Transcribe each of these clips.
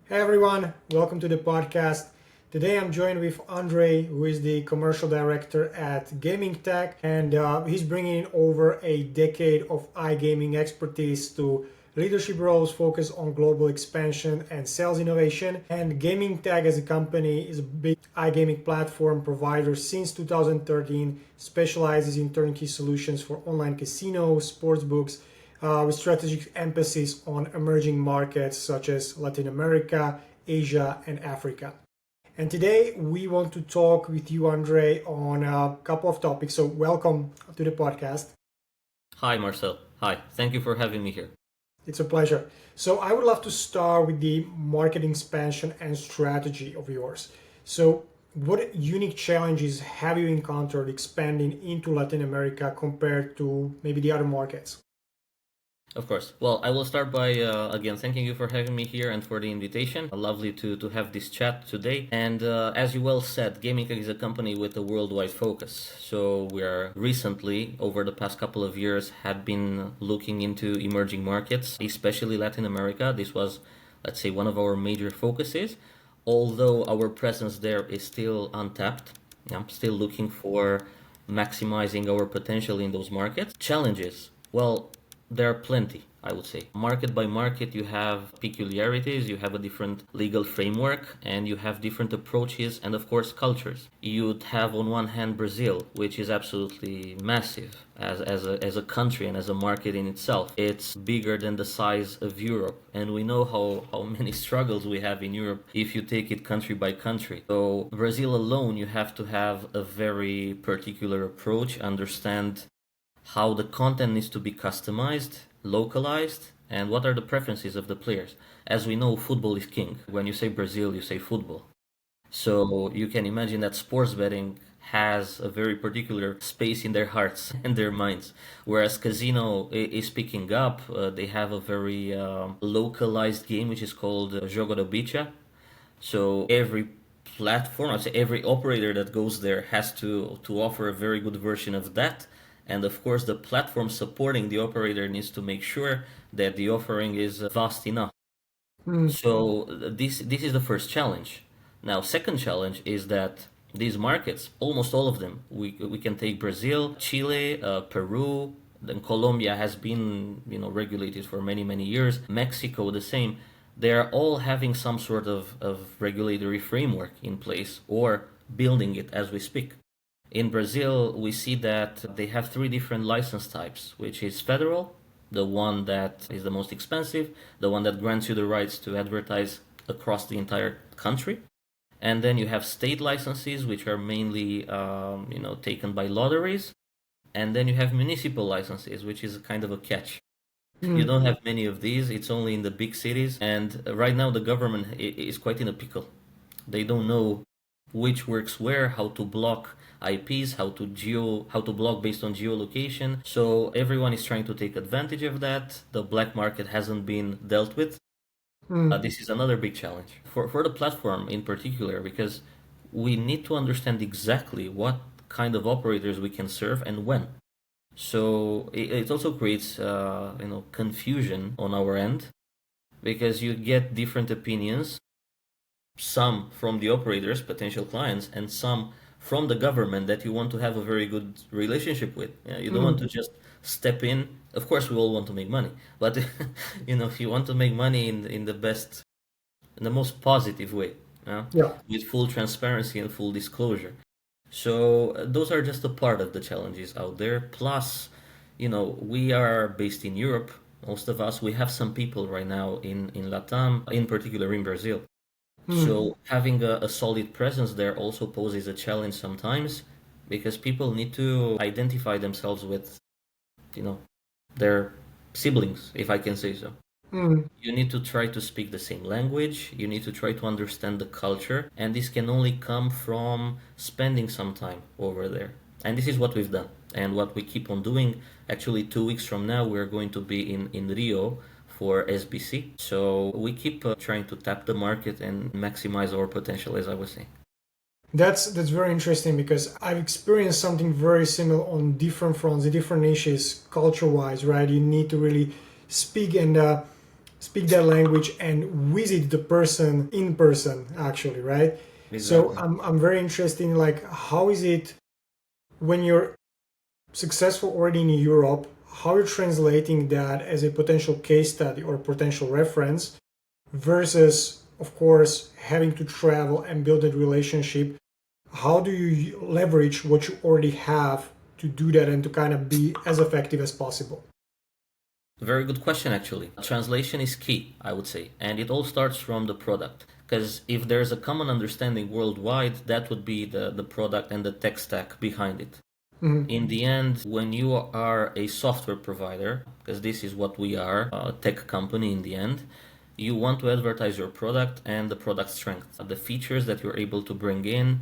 Hey everyone, welcome to the podcast. Today I'm joined with Andrei, who is the commercial director at Gamingtec, and he's bringing over a decade of iGaming expertise to leadership roles focused on global expansion and sales innovation. And Gamingtec as a company is a big iGaming platform provider since 2013, specializes in turnkey solutions for online casinos, sportsbooks, with strategic emphasis on emerging markets such as Latin America, Asia, and Africa. And today we want to talk with you, Andrei, on a couple of topics. So welcome to the podcast. Hi, Marcel. Hi. Thank you for having me here. It's a pleasure. So I would love to start with the market expansion and strategy of yours. So what unique challenges have you encountered expanding into Latin America compared to maybe the other markets? Of course. Well, I will start by again thanking you for having me here and for the invitation. Lovely to have this chat today. And as you well said, Gamingtec is a company with a worldwide focus. So we are recently, over the past couple of years, had been looking into emerging markets, especially Latin America. This was, let's say, one of our major focuses. Although our presence there is still untapped, I'm still looking for maximizing our potential in those markets. Challenges. Well, there are plenty, I would say. Market by market, you have peculiarities, you have a different legal framework, and you have different approaches and, of course, cultures. You'd have, on one hand, Brazil, which is absolutely massive as a country and as a market in itself. It's bigger than the size of Europe, and we know how many struggles we have in Europe if you take it country by country. So Brazil alone, you have to have a very particular approach, understand how the content needs to be customized, localized, and what are the preferences of the players. As we know, football is king. When you say Brazil, you say football. So you can imagine that sports betting has a very particular space in their hearts and their minds. Whereas casino is picking up, they have a very localized game which is called Jogo da Bicha. So every platform, I'd say every operator that goes there has to offer a very good version of that. And of course, the platform supporting the operator needs to make sure that the offering is vast enough. So this is the first challenge. Now, second challenge is that these markets, almost all of them, we can take Brazil, Chile, Peru, then Colombia has been regulated for many years. Mexico the same. They are all having some sort of regulatory framework in place or building it as we speak. In Brazil, we see that they have three different license types, which is federal, the one that is the most expensive, the one that grants you the rights to advertise across the entire country. And then you have state licenses, which are mainly taken by lotteries. And then you have municipal licenses, which is kind of a catch. You don't have many of these. It's only in the big cities. And right now the government is quite in a pickle. They don't know which works where, how to block IPs, how to block based on geolocation. So everyone is trying to take advantage of that. The black market hasn't been dealt with. This is another big challenge for the platform in particular, because we need to understand exactly what kind of operators we can serve and when. So it also creates confusion on our end, because you get different opinions, some from the operators, potential clients, and some from the government that you want to have a very good relationship with. You don't want to just step in. Of course, we all want to make money, but if you want to make money in the most positive way, with full transparency and full disclosure. So those are just a part of the challenges out there. Plus, we are based in Europe. Most of us, we have some people right now in Latam, in particular in Brazil. So having a solid presence there also poses a challenge sometimes, because people need to identify themselves with, their siblings, if I can say so. You need to try to speak the same language. You need to try to understand the culture. And this can only come from spending some time over there. And this is what we've done and what we keep on doing. Actually, 2 weeks from now, we're going to be in Rio for SBC. So we keep trying to tap the market and maximize our potential, as I was saying. That's very interesting, because I've experienced something very similar on different fronts, the different niches, culture-wise, right? You need to really speak and speak that language and visit the person in person, actually, right? So Exactly. I'm very interested in like how is it when you're successful already in Europe, how you're translating that as a potential case study or potential reference versus, of course, having to travel and build that relationship. How do you leverage what you already have to do that and to kind of be as effective as possible? Very good question, actually. Translation is key, I would say, and it all starts from the product. Because if there's a common understanding worldwide, that would be the product and the tech stack behind it. Mm-hmm. In the end, when you are a software provider, because this is what we are, a tech company in the end, you want to advertise your product and the product strength, the features that you're able to bring in,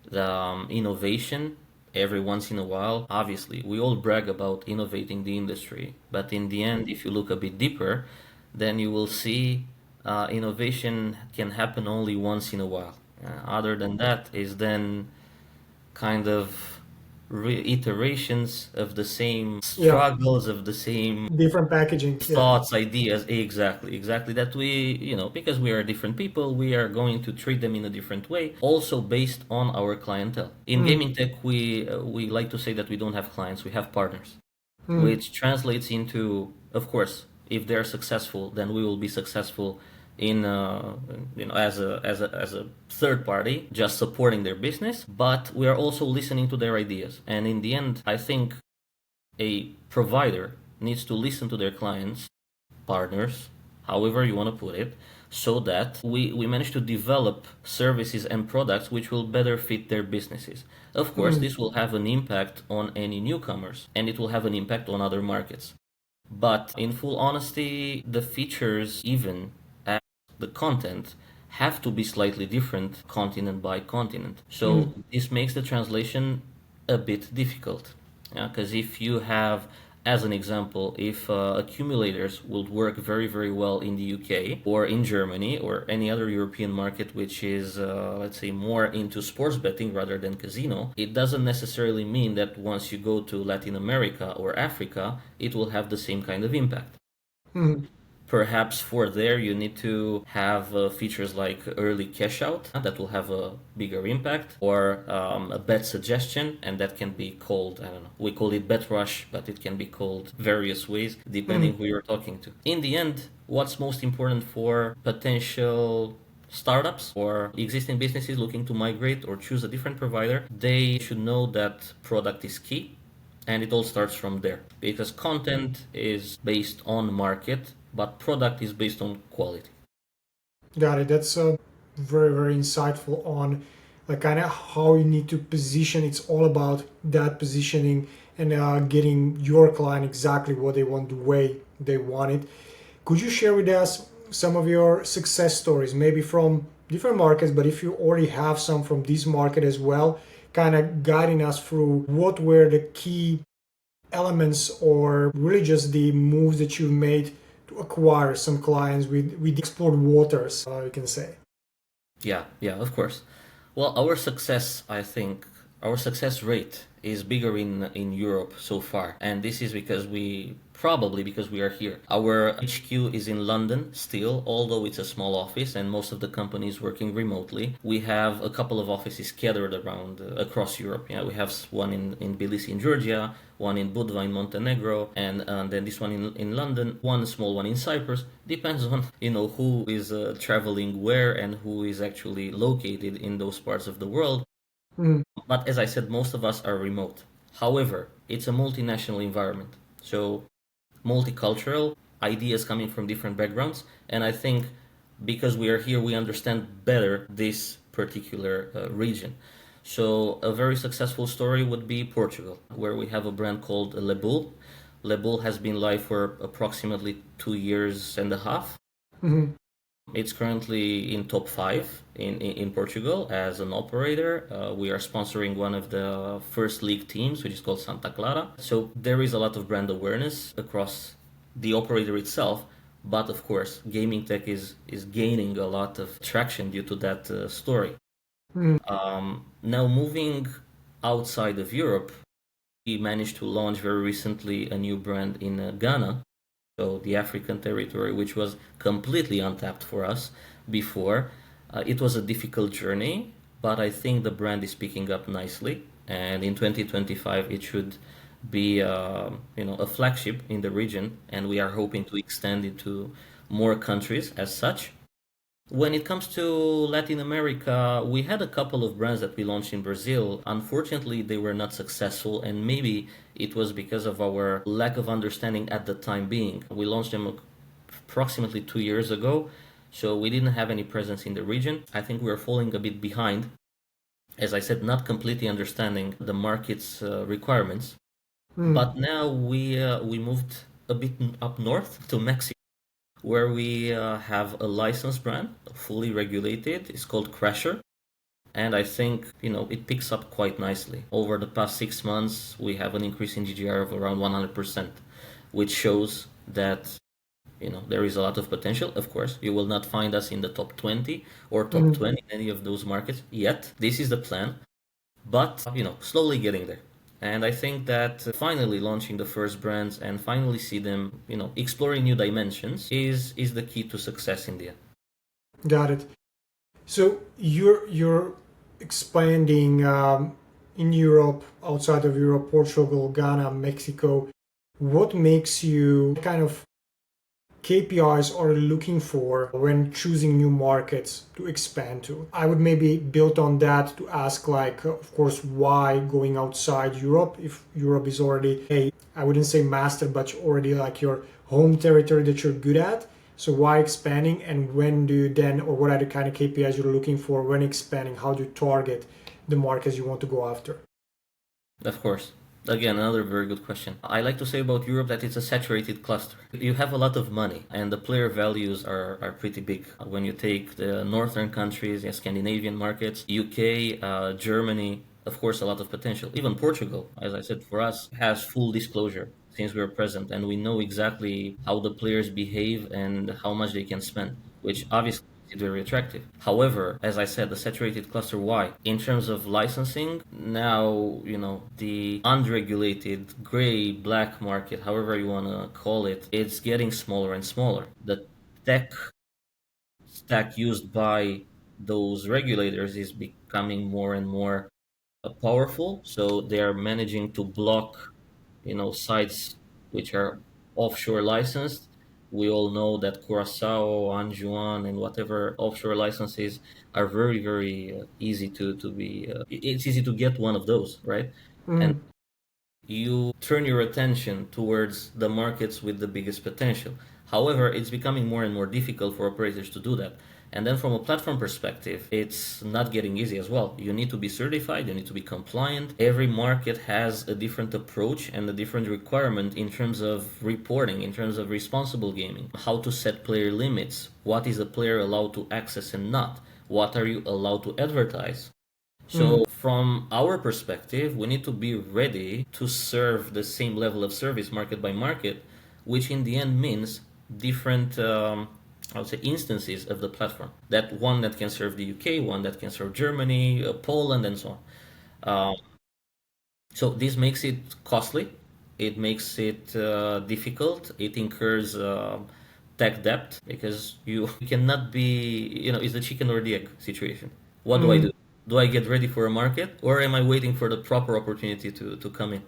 the innovation every once in a while. Obviously, we all brag about innovating the industry, but in the end, if you look a bit deeper, then you will see innovation can happen only once in a while. Other than that, is then kind of reiterations of the same Yeah, struggles, of the same different packaging. Yeah. thoughts, ideas. Exactly, that we, because we are different people, we are going to treat them in a different way, also based on our clientele. In Mm, gaming tech, we like to say that we don't have clients, we have partners, mm, which translates into, of course, if they're successful, then we will be successful in as a third party, just supporting their business. But we are also listening to their ideas, and in the end, I think a provider needs to listen to their clients, partners, however you want to put it, so that we manage to develop services and products which will better fit their businesses. Of course, mm, this will have an impact on any newcomers and it will have an impact on other markets. But in full honesty, the features, even as the content, have to be slightly different continent by continent. So mm. this makes the translation a bit difficult. Because if you have, as an example, if accumulators would work very, very well in the UK or in Germany or any other European market which is, let's say, more into sports betting rather than casino, it doesn't necessarily mean that once you go to Latin America or Africa, it will have the same kind of impact. Mm. Perhaps for there you need to have features like early cash out that will have a bigger impact, or a bet suggestion, and that can be called, I don't know, we call it bet rush, but it can be called various ways depending Mm. who you're talking to. In the end, what's most important for potential startups or existing businesses looking to migrate or choose a different provider, they should know that product is key, and it all starts from there because content is based on market, but product is based on quality. Got it. That's very, very insightful on like kind of how you need to position. It's all about that positioning and getting your client exactly what they want, the way they want it. Could you share with us some of your success stories, maybe from different markets, but if you already have some from this market as well, kind of guiding us through what were the key elements or really just the moves that you've made to acquire some clients with explored waters, you can say. Yeah, of course. Well, our success, I think, our success rate is bigger in Europe so far, and this is because we are here. Our HQ is in London still, although it's a small office and most of the companies working remotely. We have a couple of offices scattered around across Europe. Yeah, we have one in Tbilisi in Georgia, one in Budva in Montenegro, and then this one in London, one small one in Cyprus. Depends on who is traveling where and who is actually located in those parts of the world. Mm, But as I said, most of us are remote. However, it's a multinational environment, so multicultural ideas coming from different backgrounds, and I think because we are here, we understand better this particular region. So a very successful story would be Portugal, where we have a brand called Lebull. Lebull has been live for approximately 2 years and a half. mhm. It's currently in top five in Portugal as an operator. We are sponsoring one of the first league teams, which is called Santa Clara. So there is a lot of brand awareness across the operator itself. But of course, gaming tech is gaining a lot of traction due to that story. Mm, Now, moving outside of Europe, we managed to launch very recently a new brand in Ghana, so the African territory, which was completely untapped for us before. It was a difficult journey, but I think the brand is picking up nicely, and in 2025 it should be a flagship in the region, and we are hoping to extend it to more countries as such. When it comes to Latin America, we had a couple of brands that we launched in Brazil. Unfortunately, they were not successful, and maybe it was because of our lack of understanding at the time being. We launched them approximately 2 years ago, so we didn't have any presence in the region. I think we are falling a bit behind, as I said, not completely understanding the market's requirements. But now we moved a bit up north to Mexico, where we have a licensed brand, fully regulated. It's called Crasher. And I think, it picks up quite nicely. Over the past 6 months, we have an increase in GGR of around 100%, which shows that, there is a lot of potential. Of course, you will not find us in the top 20 or top 20 in any of those markets yet. This is the plan, but, slowly getting there. And I think that finally launching the first brands and finally see them, exploring new dimensions is the key to success in the end. Got it. So you're expanding in Europe, outside of Europe, Portugal, Ghana, Mexico. What makes you kind of KPIs are you looking for when choosing new markets to expand to? I would maybe build on that to ask, like, of course, why going outside Europe if Europe is already I wouldn't say master, but already like your home territory that you're good at. So why expanding, and when do you then, or what are the kind of KPIs you're looking for when expanding? How do you target the markets you want to go after? Of course. Again, another very good question. I like to say about Europe that it's a saturated cluster. You have a lot of money, and the player values are pretty big. When you take the northern countries, the Scandinavian markets, UK, Germany, of course, a lot of potential. Even Portugal, as I said, for us, has full disclosure since we're present, and we know exactly how the players behave and how much they can spend, which obviously is very attractive. However, as I said, the saturated cluster, why? In terms of licensing, now, the unregulated gray, black market, however you want to call it, it's getting smaller and smaller. The tech stack used by those regulators is becoming more and more powerful, so they are managing to block, sites which are offshore licensed. We all know that Curacao, Anjuan, and whatever offshore licenses are very, very easy to be. It's easy to get one of those, right? And you turn your attention towards the markets with the biggest potential. However, it's becoming more and more difficult for operators to do that. And then from a platform perspective, it's not getting easy as well. You need to be certified, you need to be compliant. Every market has a different approach and a different requirement in terms of reporting, in terms of responsible gaming, how to set player limits, what is a player allowed to access and not, what are you allowed to advertise. So, from our perspective, we need to be ready to serve the same level of service market by market, which in the end means different, I would say, instances of the platform. That one that can serve the UK, one that can serve Germany, Poland, and so on. So, this makes it costly, it makes it difficult, it incurs tech debt because you cannot be, it's the chicken or the egg situation. What do I do? Do I get ready for a market, or am I waiting for the proper opportunity to come in?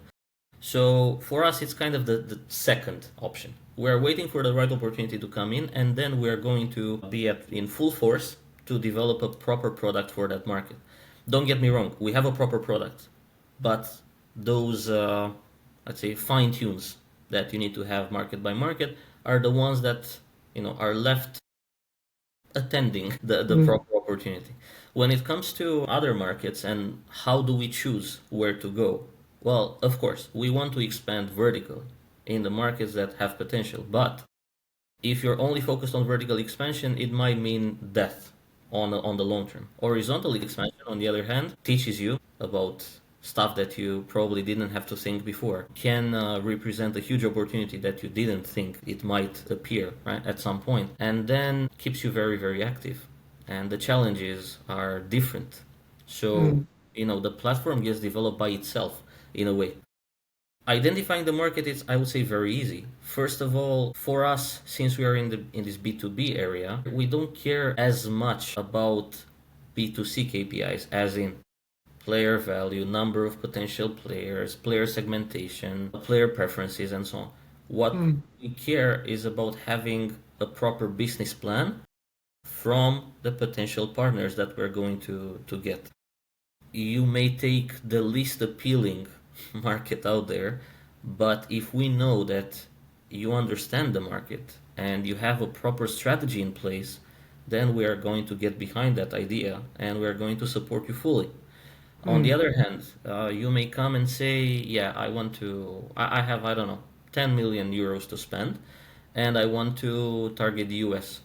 So for us, it's kind of the second option. We're waiting for the right opportunity to come in, and then we're going to be in full force to develop a proper product for that market. Don't get me wrong, we have a proper product, but those, let's say, fine tunes that you need to have market by market are the ones that, are left attending the proper opportunity. When it comes to other markets and how do we choose where to go? Well, of course, we want to expand vertically in the markets that have potential. But if you're only focused on vertical expansion, it might mean death on the long term. Horizontal expansion, on the other hand, teaches you about stuff that you probably didn't have to think before, can represent a huge opportunity that you didn't think it might appear, right, at some point, and then keeps you very, very active. And the challenges are different. So, the platform gets developed by itself in a way. Identifying the market is, I would say, very easy. First of all, for us, since we are in this B2B area, we don't care as much about B2C KPIs, as in player value, number of potential players, player segmentation, player preferences, and so on. What Mm. we care is about having a proper business plan from the potential partners that we're going to get. You may take the least appealing market out there, but if we know that you understand the market and you have a proper strategy in place, then we are going to get behind that idea and we are going to support you fully. On the Mm. other hand, you may come and say, yeah, I have, I don't know, 10 million euros to spend and I want to target the US.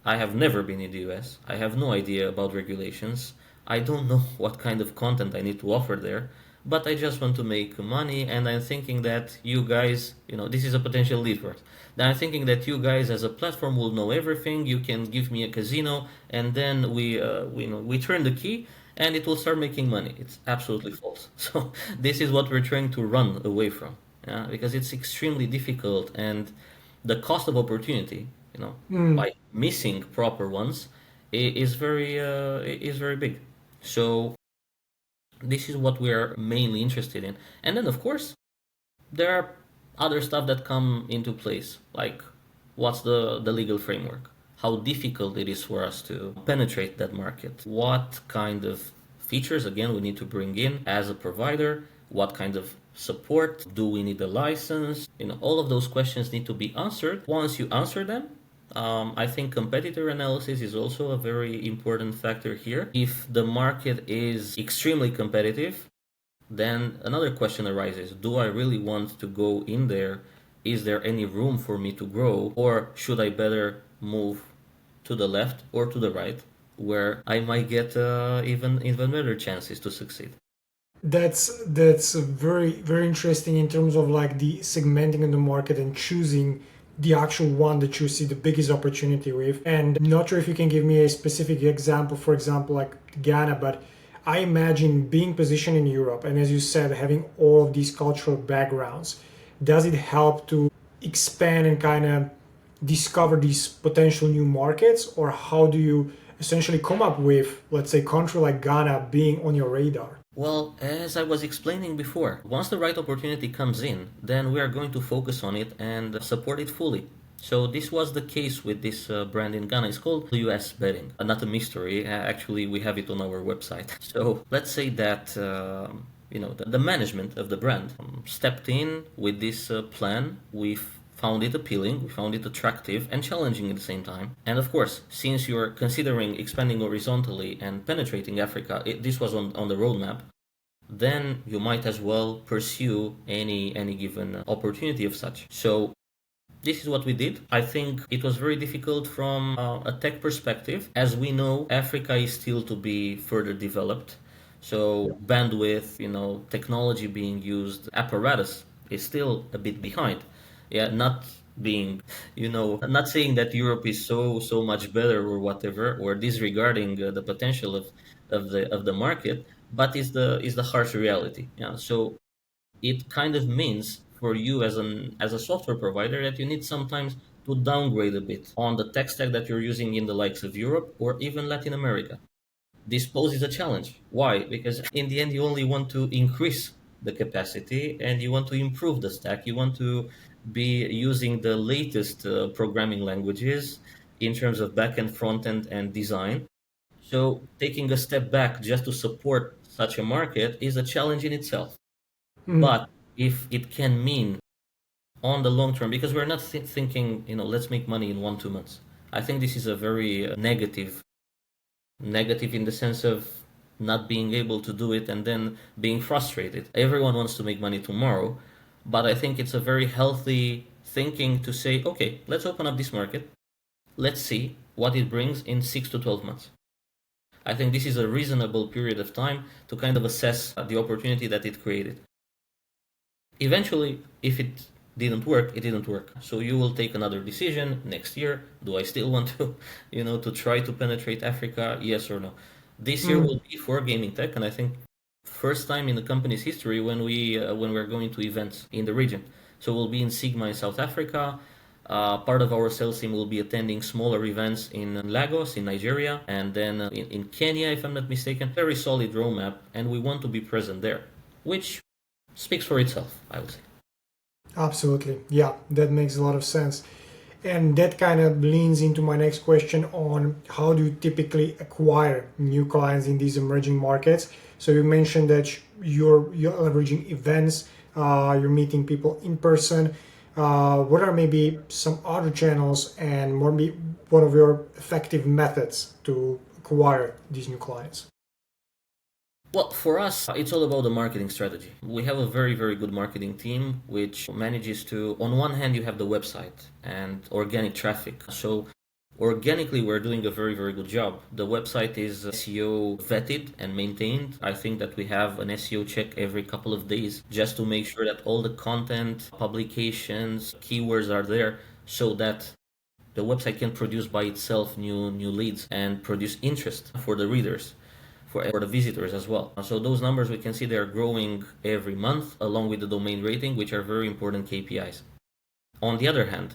I have never been in the US. I have no idea about regulations. I don't know what kind of content I need to offer there, but I just want to make money and I'm thinking that you guys, this is a potential lead for us. Then I'm thinking that you guys as a platform will know everything. You can give me a casino and then we turn the key and it will start making money. It's absolutely false. So this is what we're trying to run away from. Yeah, because it's extremely difficult and the cost of opportunity, Mm. by missing proper ones, is very big. So this is what we are mainly interested in. And then of course there are other stuff that come into place, like what's the legal framework, how difficult it is for us to penetrate that market, what kind of features again we need to bring in as a provider, what kind of support do we need a license, all of those questions need to be answered. Once you answer them, I think competitor analysis is also a very important factor here. If the market is extremely competitive, then another question arises. Do I really want to go in there? Is there any room for me to grow? Or should I better move to the left or to the right, where I might get even better chances to succeed? That's very interesting in terms of like the segmenting in the market and choosing the actual one that you see the biggest opportunity with. And I'm not sure if you can give me a specific example, for example, like Ghana, but I imagine being positioned in Europe and as you said, having all of these cultural backgrounds, does it help to expand and kind of discover these potential new markets, or how do you essentially come up with, let's say, country like Ghana being on your radar? Well, as I was explaining before, once the right opportunity comes in, then we are going to focus on it and support it fully. So this was the case with this brand in Ghana. It's called US Betting. Not a mystery. Actually, we have it on our website. So let's say that the management of the brand stepped in with this plan. We found it appealing, we found it attractive and challenging at the same time. And of course, since you're considering expanding horizontally and penetrating Africa, this was on the roadmap, then you might as well pursue any given opportunity of such. So this is what we did. I think it was very difficult from a tech perspective. As we know, Africa is still to be further developed. So bandwidth, technology being used, apparatus is still a bit behind. Yeah, not being, not saying that Europe is so much better or whatever, or disregarding the potential of the market, but is the harsh reality. Yeah, so it kind of means for you as a software provider that you need sometimes to downgrade a bit on the tech stack that you're using in the likes of Europe or even Latin America. This poses a challenge. Why? Because in the end you only want to increase the capacity and you want to improve the stack. You want to be using the latest programming languages in terms of backend, frontend, and design. So taking a step back just to support such a market is a challenge in itself. Mm. But if it can mean on the long term, because we're not thinking, let's make money in 1 2 months. I think this is a very negative in the sense of not being able to do it and then being frustrated. Everyone wants to make money tomorrow, but I think it's a very healthy thinking to say, okay, let's open up this market. Let's see what it brings in 6 to 12 months. I think this is a reasonable period of time to kind of assess the opportunity that it created. Eventually, if it didn't work, it didn't work. So you will take another decision next year. Do I still want to, to try to penetrate Africa? Yes or no? This year Mm. will be for Gamingtec, and I think first time in the company's history when we're going to events in the region. So we'll be in Sigma in South Africa. Part of our sales team will be attending smaller events in Lagos, in Nigeria, and then in Kenya, if I'm not mistaken. Very solid roadmap, and we want to be present there, which speaks for itself, I would say. Absolutely. Yeah, that makes a lot of sense. And that kind of leans into my next question on how do you typically acquire new clients in these emerging markets? So you mentioned that you're leveraging events, you're meeting people in person. What are maybe some other channels and maybe one of your effective methods to acquire these new clients? Well, for us, it's all about the marketing strategy. We have a very, very good marketing team, which manages to, on one hand, you have the website and organic traffic. So organically, we're doing a very, very good job. The website is SEO vetted and maintained. I think that we have an SEO check every couple of days just to make sure that all the content, publications, keywords are there so that the website can produce by itself new leads and produce interest for the readers, for the visitors as well. So those numbers we can see they are growing every month along with the domain rating, which are very important KPIs. On the other hand,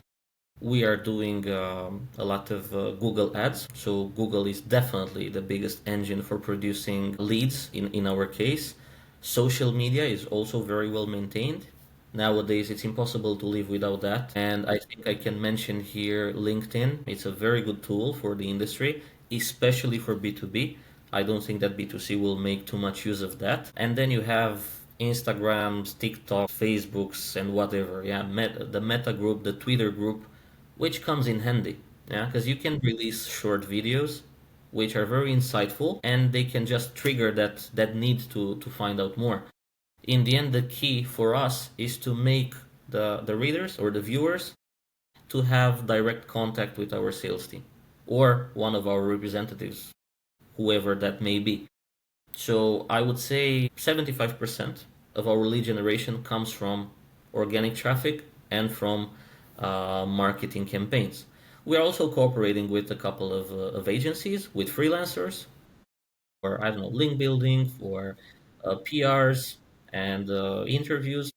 we are doing a lot of Google ads. So Google is definitely the biggest engine for producing leads in our case. Social media is also very well maintained. Nowadays, it's impossible to live without that. And I think I can mention here LinkedIn. It's a very good tool for the industry, especially for B2B. I don't think that B2C will make too much use of that. And then you have Instagrams, TikTok, Facebooks, and whatever. Yeah, the Meta group, the Twitter group, which comes in handy. Yeah, because you can release short videos, which are very insightful, and they can just trigger that need to find out more. In the end, the key for us is to make the readers or the viewers to have direct contact with our sales team or one of our representatives, whoever that may be. So I would say 75% of our lead generation comes from organic traffic and from marketing campaigns. We are also cooperating with a couple of agencies, with freelancers, for, I don't know, link building, for PRs and interviews.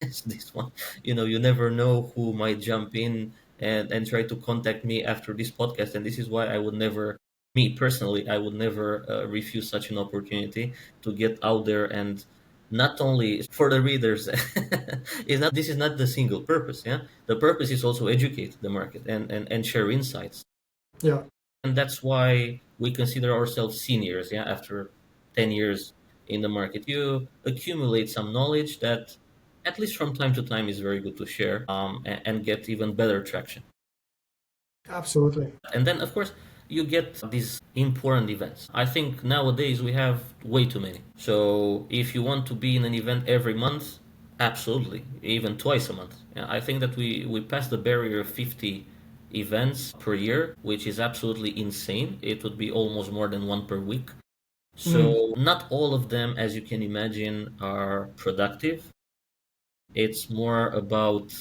It's this one. You never know who might jump in and try to contact me after this podcast. And this is why I would never, me personally, I would never refuse such an opportunity to get out there and not only for the readers, this is not the single purpose. Yeah. The purpose is also educate the market and share insights. Yeah. And that's why we consider ourselves seniors. Yeah. After 10 years in the market, you accumulate some knowledge that at least from time to time is very good to share, and get even better traction. Absolutely. And then, of course, you get these important events. I think nowadays we have way too many. So if you want to be in an event every month, absolutely, even twice a month. Yeah, I think that we passed the barrier of 50 events per year, which is absolutely insane. It would be almost more than one per week. So not all of them, as you can imagine, are productive. It's more about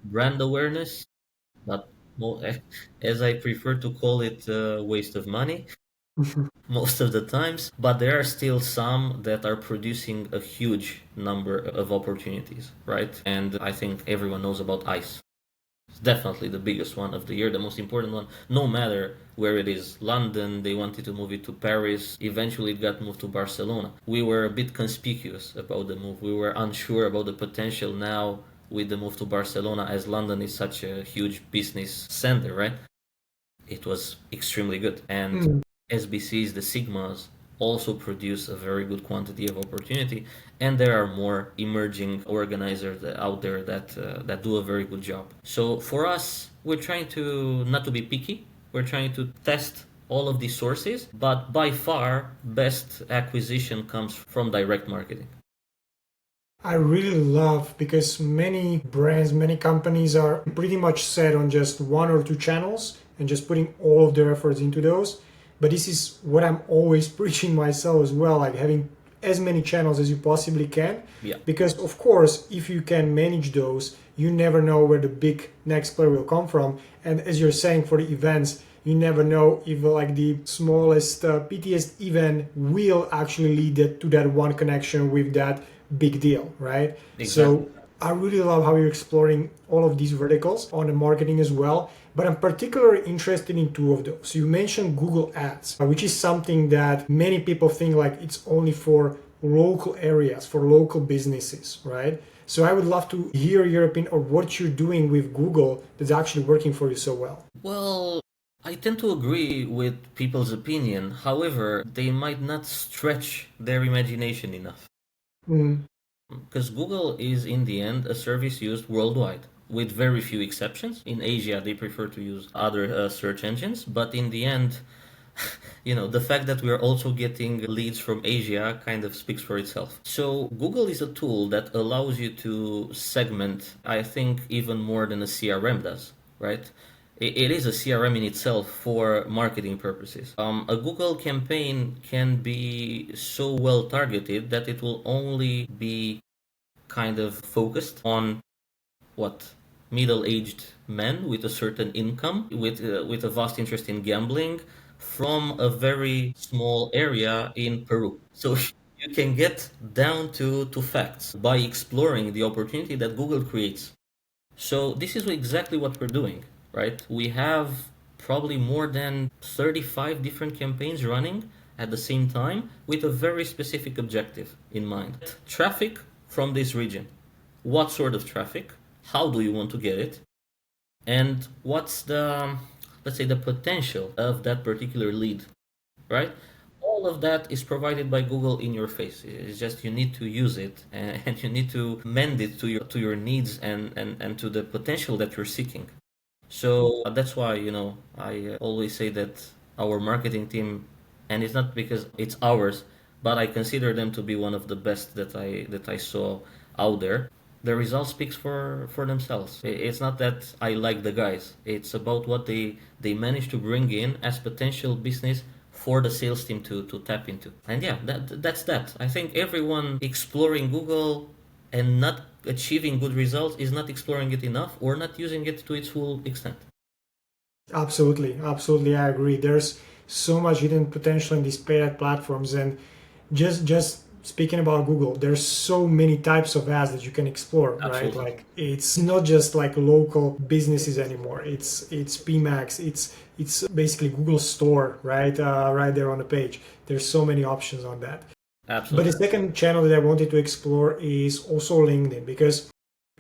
brand awareness, but as I prefer to call it, waste of money most of the times. But there are still some that are producing a huge number of opportunities, right? And I think everyone knows about ICE. It's definitely the biggest one of the year, the most important one, no matter where it is. London, they wanted to move it to Paris. Eventually, it got moved to Barcelona. We were a bit conspicuous about the move. We were unsure about the potential now with the move to Barcelona, as London is such a huge business center, right? It was extremely good. And SBCs, the Sigmas, also produce a very good quantity of opportunity, and there are more emerging organizers out there that do a very good job. So for us, we're trying to not to be picky. We're trying to test all of these sources, but by far best acquisition comes from direct marketing. I really love because many brands, many companies are pretty much set on just one or two channels and just putting all of their efforts into those. But this is what I'm always preaching myself as well, like having as many channels as you possibly can. Yeah. Because of course, if you can manage those, you never know where the big next player will come from. And as you're saying, for the events, you never know if like the smallest, pettiest event will actually lead to that one connection with that big deal, right? Exactly. So I really love how you're exploring all of these verticals on the marketing as well. But I'm particularly interested in two of those. You mentioned Google Ads, which is something that many people think like it's only for local areas, for local businesses, right? So I would love to hear your opinion of what you're doing with Google that's actually working for you so well. Well, I tend to agree with people's opinion. However, they might not stretch their imagination enough. Mm, Because Google is, in the end, a service used worldwide, with very few exceptions. In Asia, they prefer to use other search engines, but in the end, the fact that we're also getting leads from Asia kind of speaks for itself. So, Google is a tool that allows you to segment, I think, even more than a CRM does, right? It is a CRM in itself for marketing purposes. A Google campaign can be so well targeted that it will only be kind of focused on what middle-aged men with a certain income, with a vast interest in gambling, from a very small area in Peru. So you can get down to facts by exploring the opportunity that Google creates. So this is exactly what we're doing, right? We have probably more than 35 different campaigns running at the same time with a very specific objective in mind. Traffic from this region. What sort of traffic? How do you want to get it? And what's the, let's say, the potential of that particular lead, right? All of that is provided by Google in your face. It's just you need to use it and you need to mend it to your needs and to the potential that you're seeking. So that's why, I always say that our marketing team, and it's not because it's ours, but I consider them to be one of the best that I saw out there. The result speaks for themselves. It's not that I like the guys. It's about what they manage to bring in as potential business for the sales team to tap into. And yeah, that's that. I think everyone exploring Google and not achieving good results is not exploring it enough or not using it to its full extent. absolutely, absolutely, I agree. There's so much hidden potential in these paid platforms, and just speaking about Google, there's so many types of ads that you can explore, right? Absolutely. Like it's not just like local businesses anymore. It's PMax, it's basically Google Store, right? Right there on the page. There's so many options on that. But the Absolutely. second channel that I wanted to explore is also LinkedIn because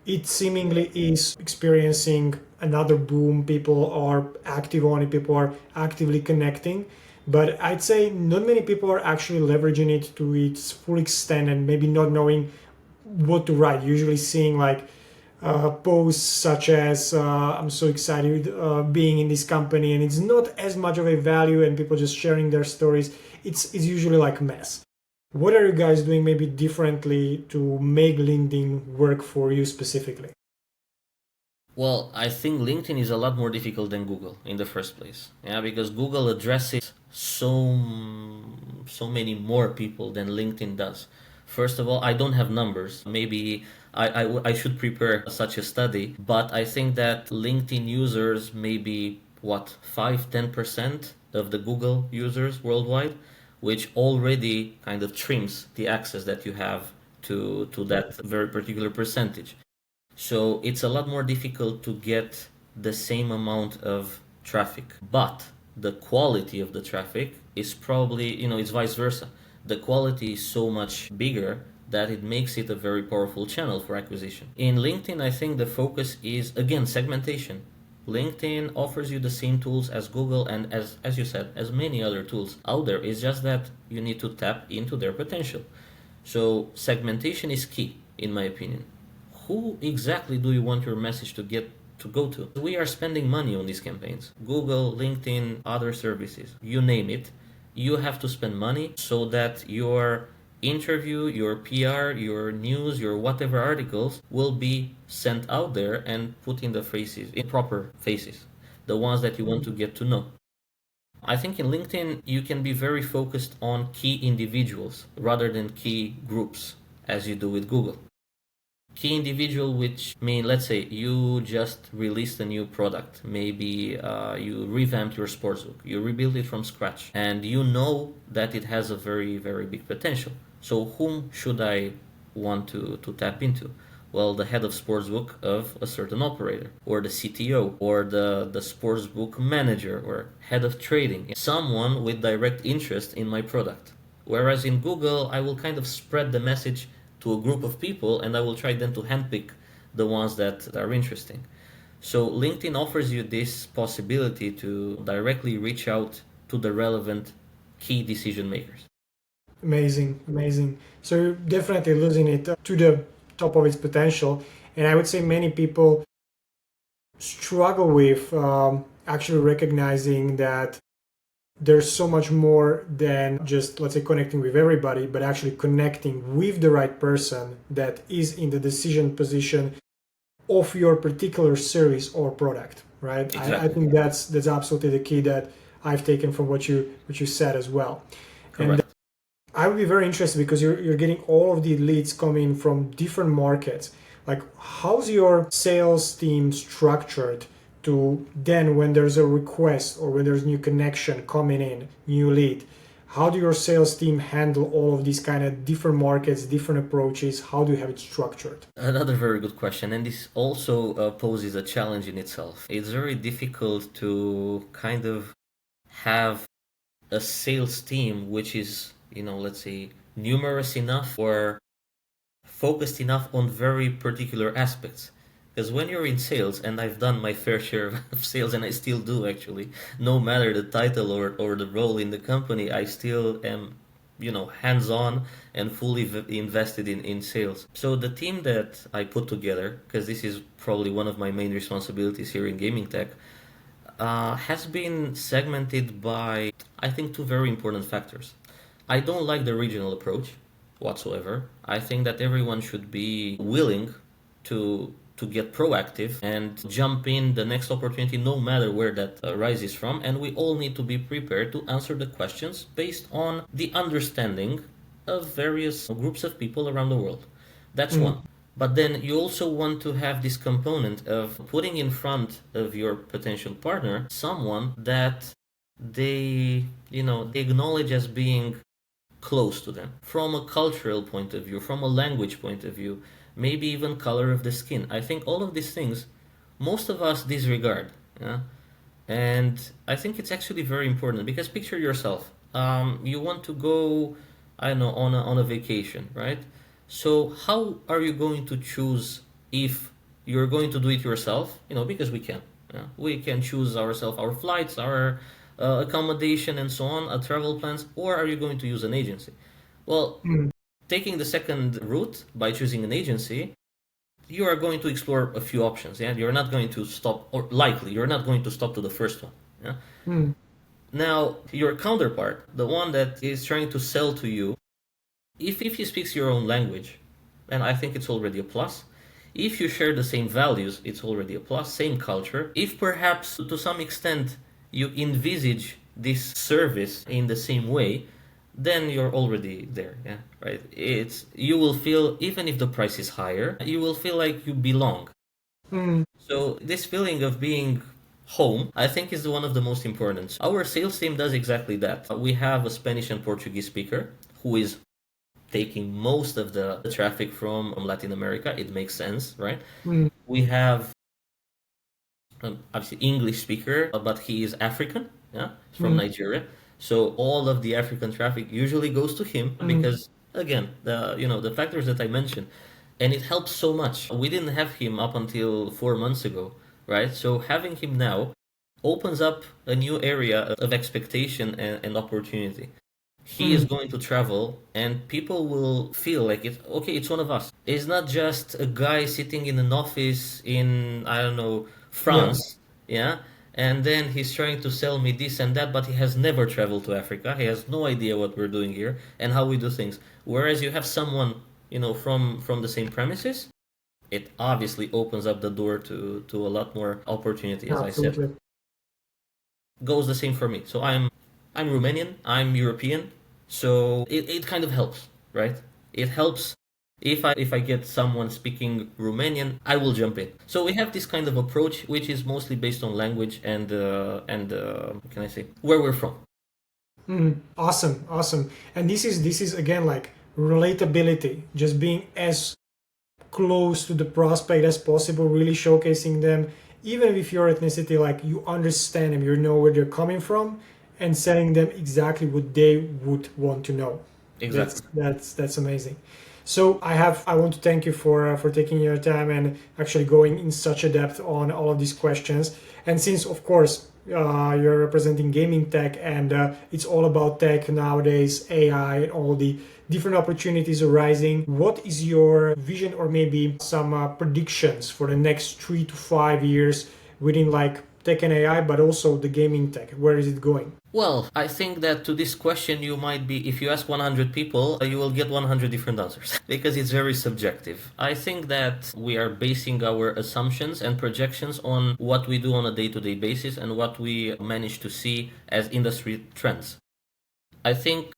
it seemingly is experiencing another boom. People are active on it, people are actively connecting. But I'd say not many people are actually leveraging it to its full extent and maybe not knowing what to write. Usually seeing like posts such as I'm so excited being in this company, and it's not as much of a value, and people just sharing their stories. It's usually like a mess. What are you guys doing maybe differently to make LinkedIn work for you specifically? Well, I think LinkedIn is a lot more difficult than Google in the first place. Yeah, because Google addresses so many more people than LinkedIn does. First of all, I don't have numbers. Maybe I should prepare such a study, but I think that LinkedIn users maybe what 5-10% of the Google users worldwide, which already kind of trims the access that you have to that very particular percentage. So it's a lot more difficult to get the same amount of traffic. But the quality of the traffic is probably, it's vice versa. The quality is so much bigger that it makes it a very powerful channel for acquisition. In LinkedIn, I think the focus is again segmentation. LinkedIn offers you the same tools as Google and as you said, as many other tools out there. It's just that you need to tap into their potential. So segmentation is key, in my opinion. Who exactly do you want your message to go to? We are spending money on these campaigns. Google, LinkedIn, other services, you name it. You have to spend money so that your interview, your PR, your news, your whatever articles will be sent out there and put in the faces, in proper faces, the ones that you want to get to know. I think in LinkedIn you can be very focused on key individuals rather than key groups as you do with Google. Key individual, which mean, let's say you just released a new product, maybe you revamped your sportsbook, you rebuild it from scratch, and you know that it has a very, very big potential. So whom should I want to tap into? Well, the head of sportsbook of a certain operator, or the CTO, or the sportsbook manager, or head of trading, someone with direct interest in my product. Whereas in Google, I will kind of spread the message to a group of people and I will try then to handpick the ones that are interesting. So LinkedIn offers you this possibility to directly reach out to the relevant key decision makers. Amazing, amazing. So you're definitely losing it to the top of its potential. And I would say many people struggle with actually recognizing that there's so much more than just, let's say, connecting with everybody, but actually connecting with the right person that is in the decision position of your particular service or product, right? I Exactly. think that's absolutely the key that I've taken from what you said as well. And Correct. I would be very interested because you're getting all of the leads coming from different markets. Like, how's your sales team structured to then, when there's a request or when there's new connection coming in, new lead, how do your sales team handle all of these kind of different markets, different approaches? How do you have it structured? Another very good question, and this also poses a challenge in itself. It's very difficult to kind of have a sales team which is, let's say, numerous enough or focused enough on very particular aspects. Because when you're in sales, and I've done my fair share of sales, and I still do actually, no matter the title or the role in the company, I still am, hands on and fully invested in sales. So the team that I put together, because this is probably one of my main responsibilities here in Gamingtec, has been segmented by, I think, two very important factors. I don't like the regional approach whatsoever. I think that everyone should be willing to get proactive and jump in the next opportunity no matter where that arises from, and we all need to be prepared to answer the questions based on the understanding of various groups of people around the world. That's Mm, one. But then you also want to have this component of putting in front of your potential partner someone that they acknowledge as being close to them from a cultural point of view, from a language point of view, maybe even color of the skin. I think all of these things most of us disregard. Yeah? And I think it's actually very important because picture yourself. You want to go, I don't know, on a vacation, right? So how are you going to choose if you're going to do it yourself? Because we can. Yeah? We can choose ourselves, our flights, our accommodation, and so on, travel plans, or are you going to use an agency? Well, mm, taking the second route by choosing an agency, you are going to explore a few options. Yeah, you're not going to stop, or likely you're not going to stop to the first one. Yeah. mm, Now, your counterpart, the one that is trying to sell to you, if he speaks your own language, then I think it's already a plus. If you share the same values, it's already a plus, same culture. If perhaps to some extent you envisage this service in the same way, then you're already there, yeah, right? It's you will feel even if the price is higher, you will feel like you belong. mm, So this feeling of being home, I think, is one of the most important. Our sales team does exactly that. We have a Spanish and Portuguese speaker who is taking most of the traffic from Latin America. It makes sense, right? mm, We have obviously English speaker, but he is African. Yeah, he's from mm, Nigeria. So all of the African traffic usually goes to him mm. because again, the factors that I mentioned, and it helps so much. We didn't have him up until 4 months ago, right? So having him now opens up a new area of expectation and opportunity. He is Mm. going to travel and people will feel like it's okay, it's one of us. It's not just a guy sitting in an office in, I don't know, Yeah, France, yeah, and then he's trying to sell me this and that, but he has never traveled to Africa. He has no idea what we're doing here and how we do things. Whereas you have someone, from the same premises, it obviously opens up the door to a lot more opportunity, as I said. absolutely. Goes the same for me. So I'm Romanian, I'm European, so it kind of helps, right? It helps If I get someone speaking Romanian, I will jump in. So we have this kind of approach, which is mostly based on language and what can I say, where we're from. Awesome, awesome. And this is again like relatability, just being as close to the prospect as possible, really showcasing them, even if your ethnicity, like you understand them, you know where they're coming from, and selling them exactly what they would want to know. Exactly. That's amazing. So I want to thank you for taking your time and actually going in such a depth on all of these questions. And since of course you're representing gaming tech and it's all about tech nowadays, AI and all the different opportunities arising, what is your vision or maybe some predictions for the next 3 to 5 years within like tech and AI, but also the gaming tech? Where is it going? Well, I think that to this question, you might be, if you ask 100 people, you will get 100 different answers because it's very subjective. I think that we are basing our assumptions and projections on what we do on a day-to-day basis and what we manage to see as industry trends. I think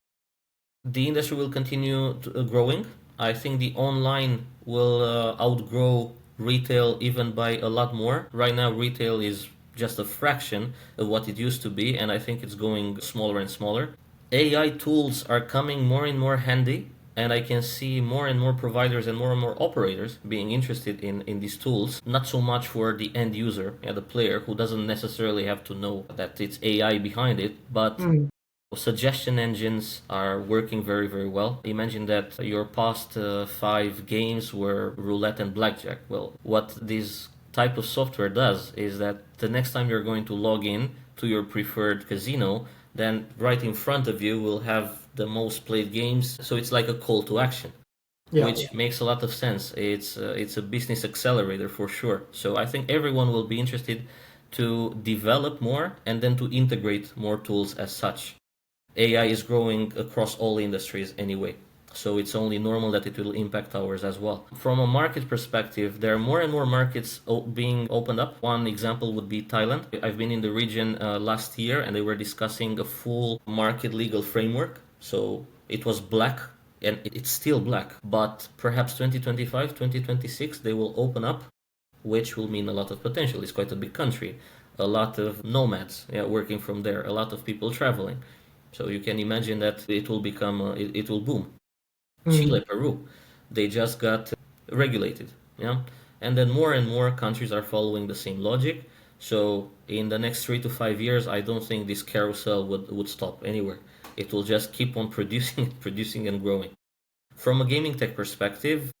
the industry will continue growing. I think the online will outgrow retail even by a lot more. Right now, retail is just a fraction of what it used to be, and I think it's going smaller and smaller. AI tools are coming more and more handy, and I can see more and more providers and more operators being interested in these tools. Not so much for the end user, the player, who doesn't necessarily have to know that it's AI behind it, but suggestion engines are working very, very well. Imagine that your past 5 games were roulette and blackjack. Well, what this type of software does is that the next time you're going to log in to your preferred casino, then right in front of you will have the most played games. So it's like a call to action, which makes a lot of sense. It's a business accelerator for sure. So I think everyone will be interested to develop more and then to integrate more tools as such. AI is growing across all industries anyway, so it's only normal that it will impact ours as well. From a market perspective, there are more and more markets being opened up. One example would be Thailand. I've been in the region last year and they were discussing a full market legal framework. So it was black and it's still black, but perhaps 2025, 2026, they will open up, which will mean a lot of potential. It's quite a big country, a lot of nomads working from there, a lot of people traveling. So you can imagine that it will become, it will boom. Chile, Peru, they just got regulated, and then more and more countries are following the same logic. So in the next 3 to 5 years, I don't think this carousel would stop anywhere. It will just keep on producing, producing and growing. From a gaming tech perspective,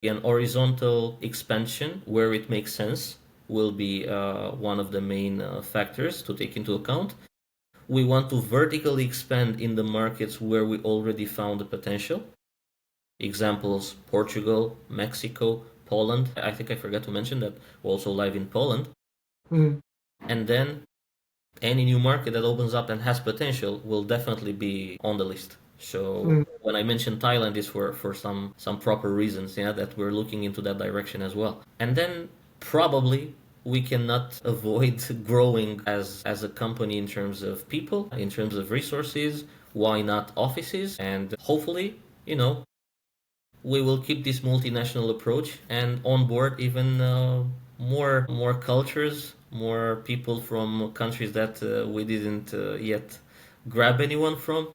an horizontal expansion where it makes sense will be one of the main factors to take into account. We want to vertically expand in the markets where we already found the potential. Examples: Portugal, Mexico, Poland. I think I forgot to mention that we're also live in Poland. And then any new market that opens up and has potential will definitely be on the list. So when I mentioned Thailand, is for some proper reasons, that we're looking into that direction as well. And then probably we cannot avoid growing as a company in terms of people, in terms of resources. Why not offices? And hopefully, we will keep this multinational approach and onboard even more cultures, more people from countries that we didn't yet grab anyone from.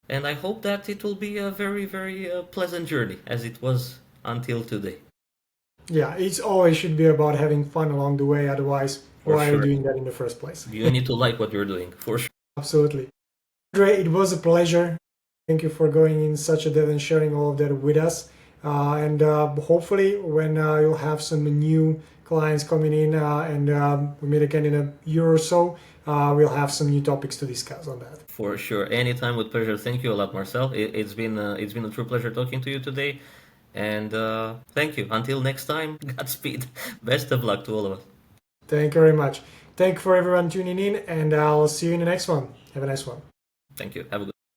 And I hope that it will be a very, very pleasant journey as it was until today. Yeah, it's always should be about having fun along the way. Otherwise, why are you sure. doing that in the first place? You need to like what you're doing, for sure. Absolutely. Andrei, it was a pleasure. Thank you for going in such a depth and sharing all of that with us. And hopefully, when you'll have some new clients coming in and we meet again in a year or so, we'll have some new topics to discuss on that. For sure. Anytime, with pleasure. Thank you a lot, Marcel. It's been a true pleasure talking to you today. And thank you. Until next time, Godspeed. Best of luck to all of us. Thank you very much. Thank you for everyone tuning in, and I'll see you in the next one. Have a nice one. Thank you. Have a good